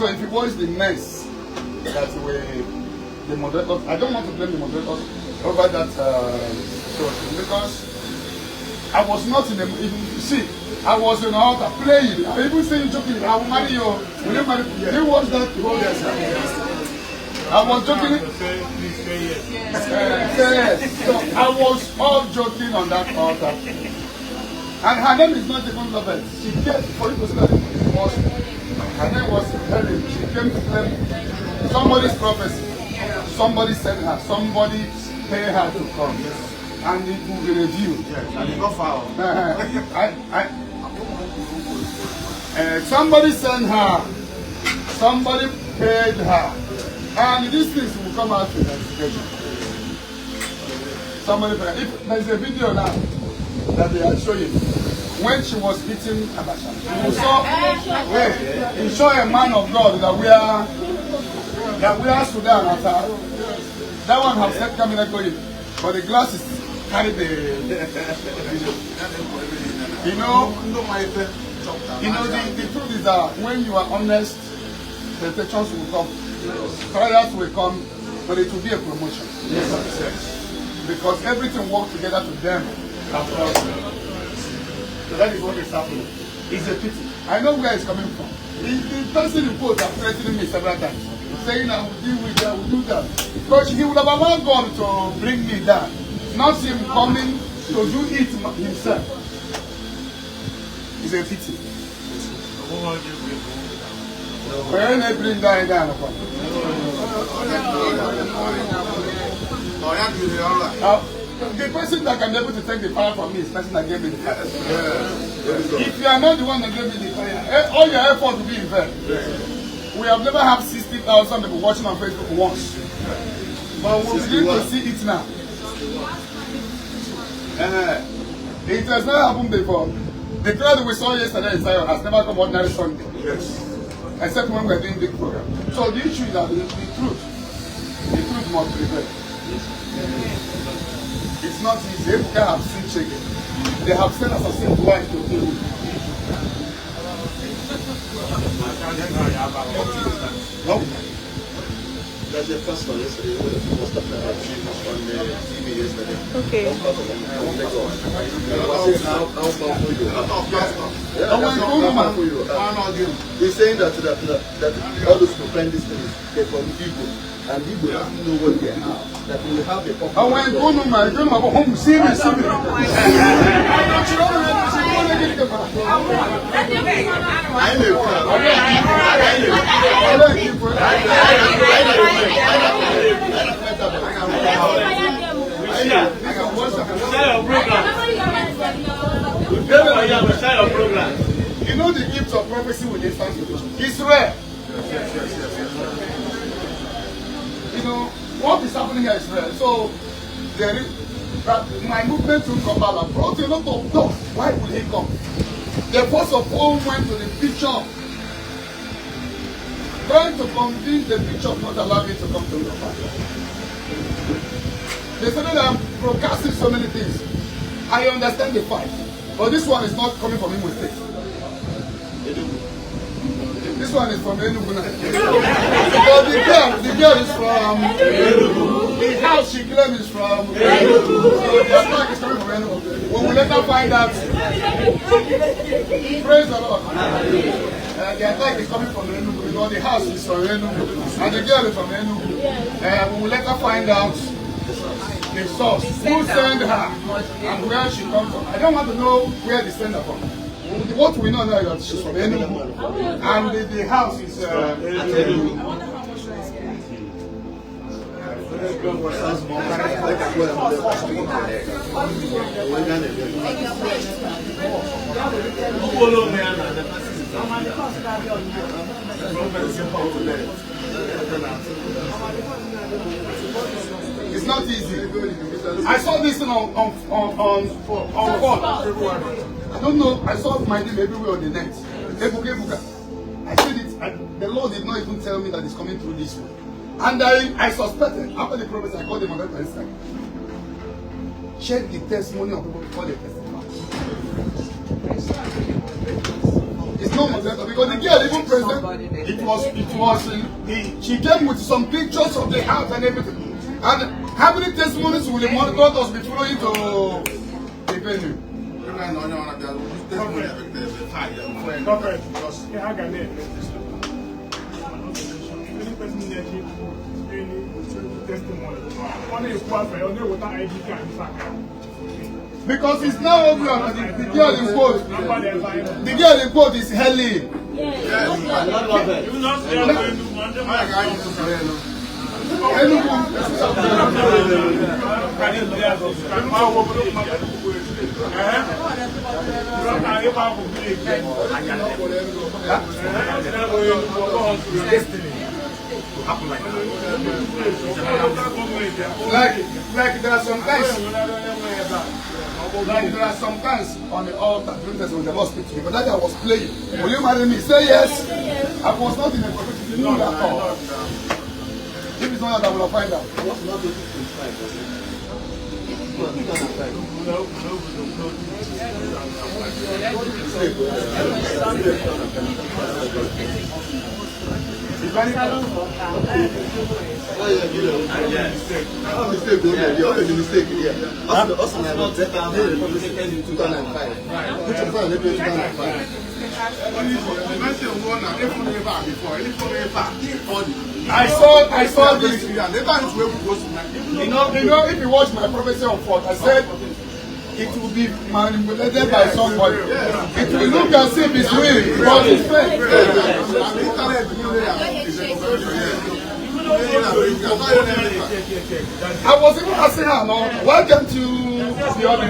So if it was the mess that the moderators, I don't want to blame the moderators over that because I was not in the, see, I was in the altar playing. I even saying joking, I will marry you. Will you marry me? You watch that? Yes. I was joking. Yes. So I was all joking on that altar. And her name is not even Lovett. She came, for you to say that it was, her name was Helen. She came to claim somebody's prophecy. Somebody sent her. Somebody paid her to come. And it will be reviewed. Yes, and it got foul. Somebody sent her. Somebody paid her. And these things will come out in investigation. Somebody paid her. If there's a video now that they are showing when she was eating abasha. You saw, you saw a man of God that we are Sudan at her. That one has said camera going, but the glasses carry the you know the truth is that when you are honest, temptations will come, trials will come, but it will be a promotion. Yes. Because everything works together to them. So that is what is happening. It's a pity. I know where it's coming from. The person in quote has threatened me several times, saying I will deal with that, I will do that. But he would have allowed God to bring me down, not him coming to do it himself. It's a pity. Where they bring that down upon? The person that can be able to take the fire from me is the person that gave me the fire. If you are not the one that gave me the fire, all your effort will be in vain. We have never had 60,000 people watching on Facebook once. But we begin to see it now. It has never happened before. The crowd we saw yesterday in Zion has never come ordinary Sunday. Yes. Except when we are doing big program. So the issue is that the truth must prevail. It's not easy. Ebuka have seen chicken. They have sent us a same wife to kill me. No. There's a pastor yesterday who was talking about Jesus on the TV yesterday. Okay. I want to go. How powerful you are. He's saying that all those who find these things, they're from Igbo. And Igbo doesn't know what they are. That we have a popular. I went to home, see me. You know the gift of prophecy with this transformation. It's rare. You know what is happening here is rare. So there is my movement to Kampala brought a lot of dogs. Why would he come? The first of all went to the bishop, trying to convince the bishop not allow me to come to Kampala. They said that I'm broadcasting so many things. I understand the fight, but this one is not coming from Imo State. This one is from Enugu. But the girl is from Enugu. The house she claims is from Enugu. So the attack is coming from Enugu. When we later find out, praise the Lord. The attack is coming from Enugu because the house is from Enugu and the girl is from Enugu. When we later find out the source, who sent her and where she comes from. I don't want to know where they send her from. What we know now is that she's from Enugu, and the house is Enugu. It's not easy. I saw this thing on I don't know, I saw my name everywhere on the net. Ebuka. I said it, and the Lord did not even tell me that it's coming through this one. And I suspected, after the prophecy, I called him on that Instagram. Check the testimony of people before they testify. It's no molester because the girl even present. She came with some pictures of the house and everything. And how many testimonies will the monitors be flowing to the venue? Because it's now obvious that the girl in quote, the girl in quote is Helen. Like there are some guys. Like there are some guys on the altar during the Lord speak to me, but that guy was playing. Will you marry me? Say yes. I was not in a prophetic mood at all. If it's not that, I will find out. I saw this. You know, if you watch my prophecy on 4th, I said it will be manipulated by somebody. It will look as if it's real, but it's fake. I was even asking her, no, why can't you be on the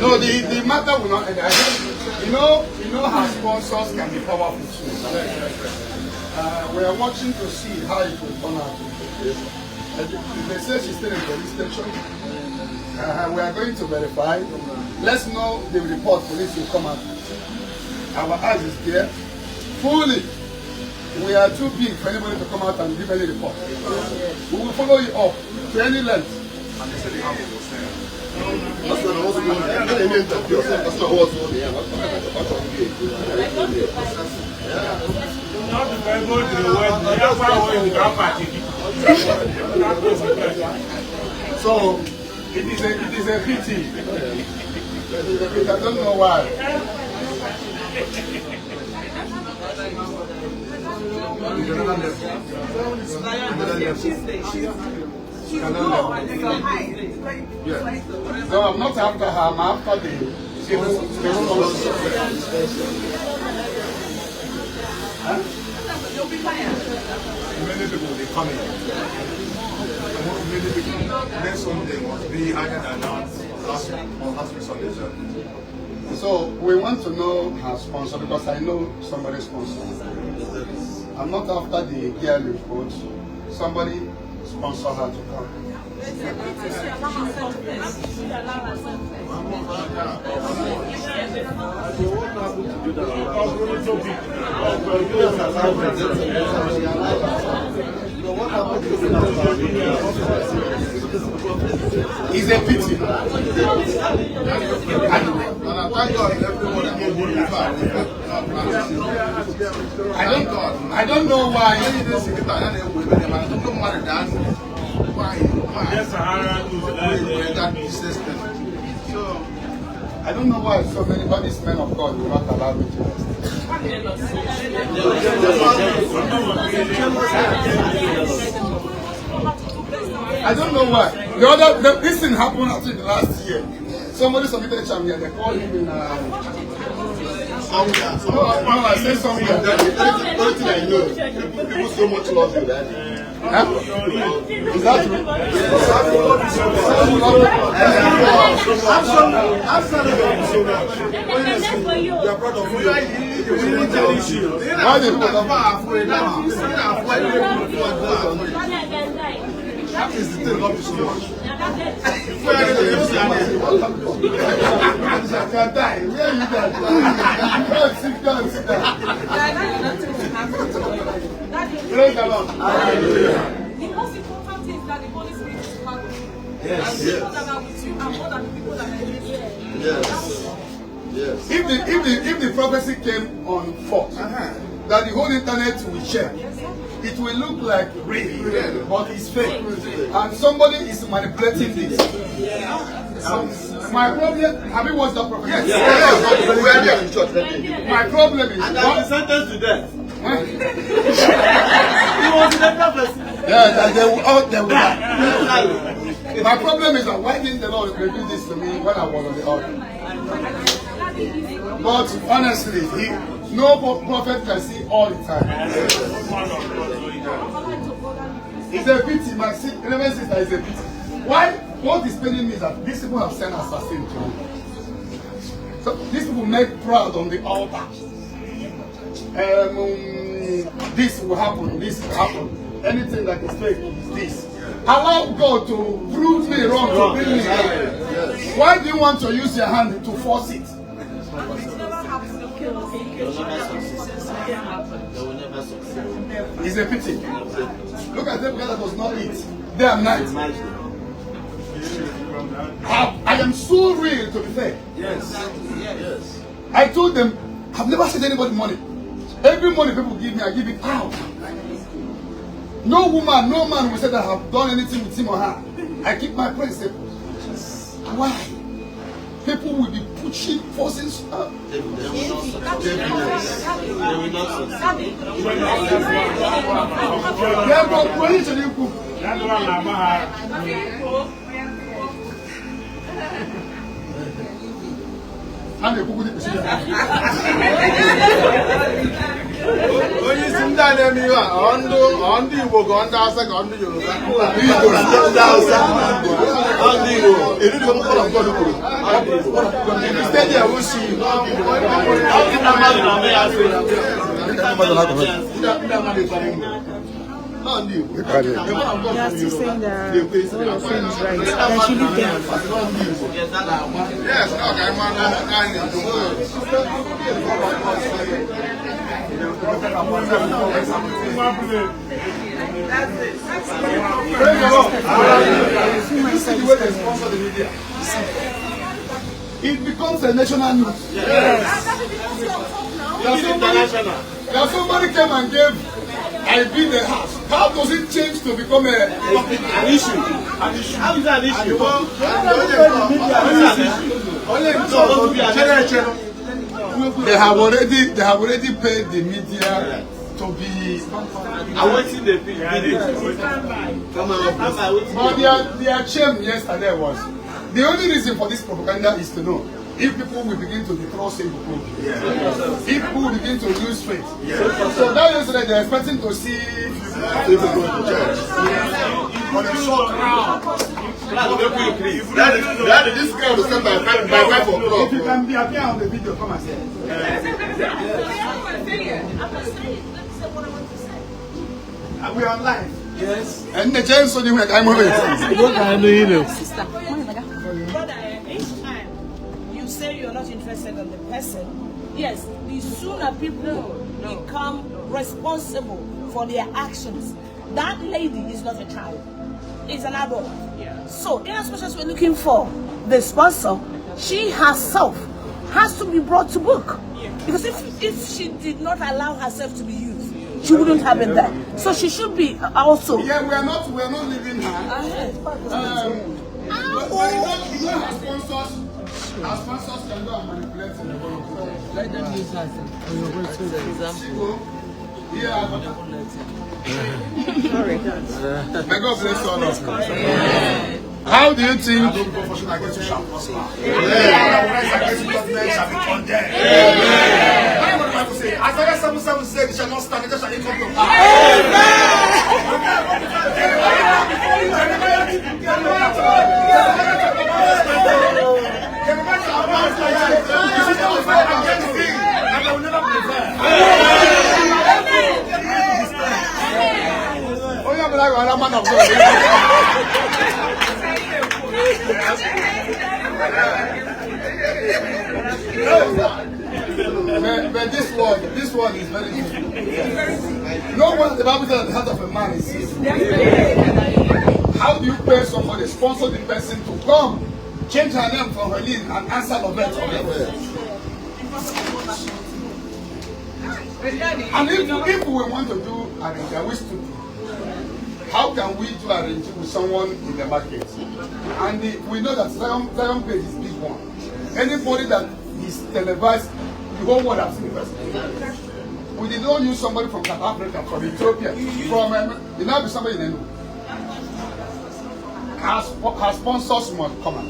No, the matter will not end. You know how sponsors can be powerful too. We are watching to see how it will turn out. They say she's still in police station. We are going to verify. Let's know the report. Police will come out. Our eyes is there fully. We are too big for anybody to come out and give any report. We will follow you up to any length. That's not So it is a pity. I don't know why. No, I'm not after her, I'm after the many people will be coming. Many people. Next Sunday must be higher than last Sunday. So we want to know her sponsor because I know somebody's sponsor. I'm not after the girl you quote. Somebody sponsor her to come. It's a pity. I don't know why. I don't know why so many these men of God will not allow me to rest. I don't know why. This thing happened after the last year. Somebody submitted champion. They called him in. I said something. The only thing I know, people so much love you that. Huh? Is that true? for you. You are proud of you. Why did you That is the thing, love you so much. The most important thing is that the Holy Spirit is part of you. Yes. And the people that are with you are more than the people that are against you. Yes. Yes. If the prophecy came on forth, that the whole internet will share, it will look like real, but it's fake. And somebody is manipulating this. My problem, have you watched that prophecy? Yes. My problem is, And I was sentenced to death. He was in the prophecy. yeah, they will all they will die. My problem is that why didn't the Lord reveal this to me when I was on the altar? But honestly, no prophet can see all the time. It's a pity, my sister is a pity. Why? What is paining me is that these people have sent assassins to me. So these people make proud on the altar. This will happen, this will happen. Anything that is fake is this. Allow God to prove me wrong, to bring me down. Why do you want to use your hand to force it? It's a pity. Look at them that does not eat day and night. I am so real to be fair. Yes. I told them, I've never sent anybody money. Every money people give me, I give it out. No woman, no man will say that I have done anything with him or her. I keep my principle. Why? People will be pushing, forcing. They will not succeed. Onye isi ndị a na-eme ihe a, ndị Igbo ka ndị Hausa ka ndị Yoruba. Ndị Hausa, ndị Igbo, erigo mkpọrọ mkpọrọ kwuru. If you stay there, we'll see you. They are still saying that all your friends right. That she lived there. Yes, okay, It becomes a national news. Yes. Somebody came and gave I build a house. How does it change to become an issue? How is that an issue? They have already paid the media to be awaiting the but their shame yesterday was the only reason for this propaganda is to know if people will begin to distrust Ebuka, if people will begin to lose faith. So that yesterday they're expecting to see people go to church. But a short crowd. This girl was sent by wife of God. If you can be appear on the video, come and say. We are live. Yes. And the chance on you when I'm over. Sister, brother, each time you say you're not interested in the person, yes, the sooner people become responsible for their actions. That lady is not a child, it's an adult. So, in as much as we're looking for the sponsor, she herself has to be brought to book. Because if she did not allow herself to be used, she wouldn't have been there. So she should be also. Yeah, we are not leaving her. Our sponsors can go and manipulate in the world. Let them use us as an example. Yeah. Sorry. May God bless all of us. How do you think? I don't go for shall prosper. Against judgment shall be condemned. What do the Bible say? Isaiah 7:7 says, "It shall not stand; it shall come to pass." another man of God. But this one is very easy. No one, the Bible says at the heart of a man is easy. How do you pay somebody, sponsor the person to come, change her name from her name and answer the best of them? And if we want to do arrange, are we stupid? How can we do arrange with someone in the market? And we know that Zion page is big one. Anybody that is televised, the whole world has seen the person. We did not use somebody from South Africa, from Ethiopia, from it now be somebody in Enugu. Her sponsors must come out.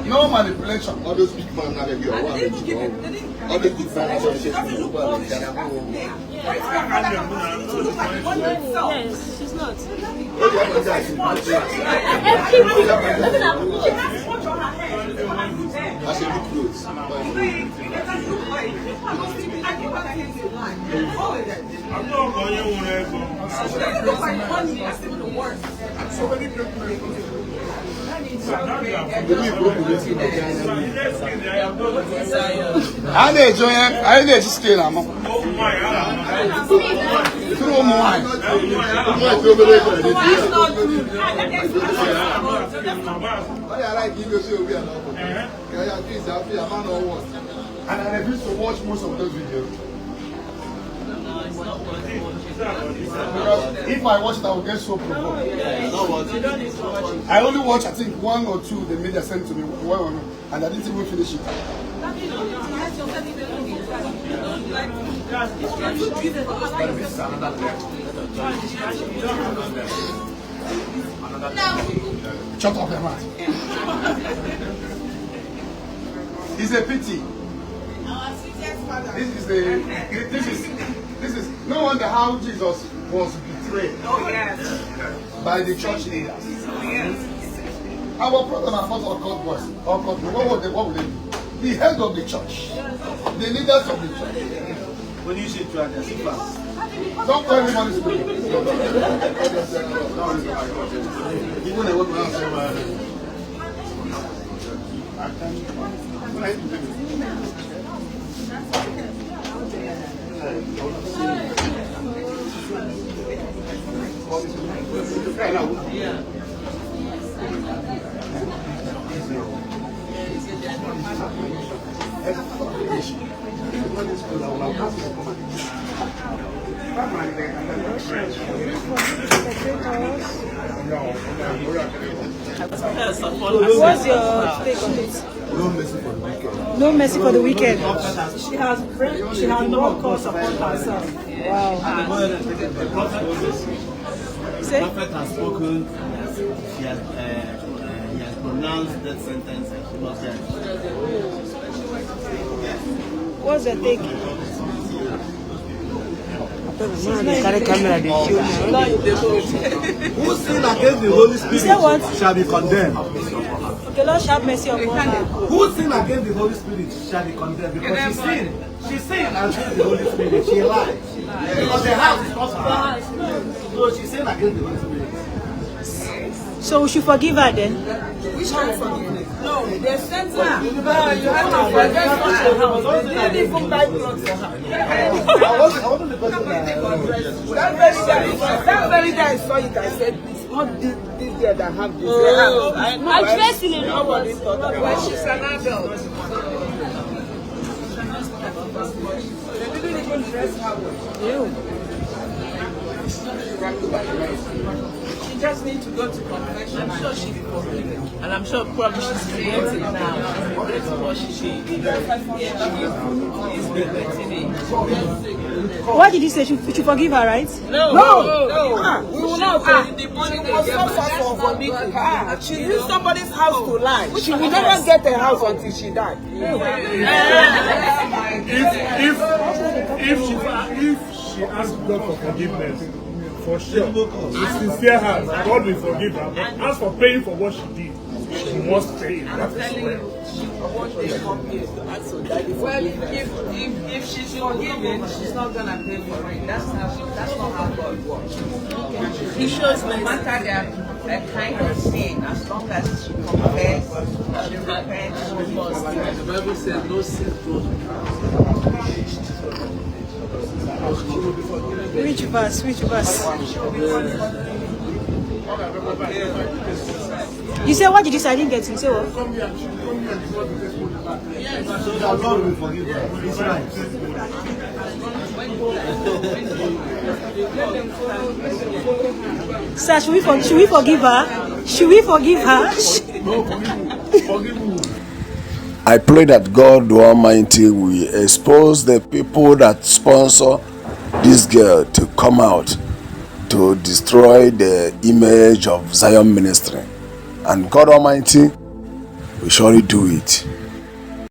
No manipulation. All those big men have a view. All the good financial situations. Yes, she's not. I should look close. So many people. I need to scale them. Through wine. And I refuse to watch most of those videos. Because if I watch it, I will get so provoked. I only watch, I think, 1 or 2 the media sent to me, and I didn't even finish it. Shut up your mouth. It's a pity. This is no wonder how Jesus was betrayed by the church leaders. Our problem and what would they do? The head of the church, the leaders of the church. When you say to others, don't call anybody stupid. What's your take on it? No mercy for the wicked. She has no cause upon herself. Wow. The prophet has spoken. He has pronounced that sentence and she was dead. What's your take? Carry camera, they show Who sinned against the Holy Spirit shall be condemned. The Lord shall have mercy upon her. Who sinned against the Holy Spirit shall be condemned because she sinned. She sinned against the Holy Spirit. She lied. Because the house is not her. So she sinned against the Holy Spirit. So we should forgive her then? We shall forgive her. No, they sent her. You have to forget what her house. They didn't even buy clothes for her. That very day I saw it, I said, it's not this girl that have this. I dressed in a Nobody thought that. Well, she's an adult. They didn't even dress her well. She just needs to go to confession. I'm sure she's forgiven. And I'm sure probably she's creating now. That's what she What did you say? She should forgive her, right? No. We will not forgive. She was so far for forgiving. She used somebody's house to lie. She will never get a house until she died. If she asks God for forgiveness, for sure, with sincere heart, God will forgive her. But as for paying for what she did, She must pay. I'm telling you, what they come here to ask for that. Well, if she's forgiven, she's not gonna pay for it. That's not how God works. It shows no matter their kind of sin, as long as she repents, she must. The Bible says no sin goes. Which verse? You said what did you say? I didn't get it. You said what? So that God will forgive her. It's right. Sir, should we forgive her? Should we forgive her? I pray that God the Almighty will expose the people that sponsor this girl to come out to destroy the image of Zion ministry. And God Almighty will surely do it.